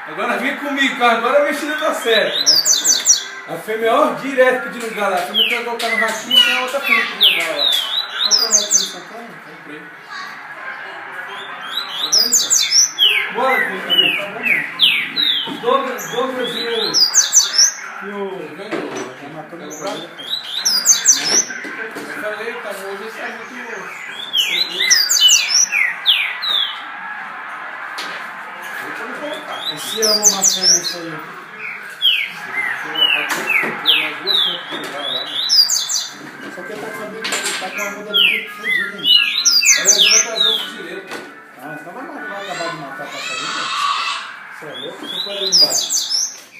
Agora vem comigo, agora a mexida tá certa. A fêmea, ó, direto pedindo galo. A fêmea quer colocar no ratinho e tem a outra fêmea pedindo galo lá. Comprou um ratinho em Santana? Comprei. Bora, filho, também. Tá bom, mano. Douglas e o... Tá matando o bravo. Eu falei, tá, hoje esse é muito... Esse ano uma fêmea isso aí. Só que ele tá com a muda de bico fodida, hein? Aí hoje vai trazer um fuzileiro. Ah, então vai acabar de matar a passarinha? Você é louco? Você foi ali embaixo.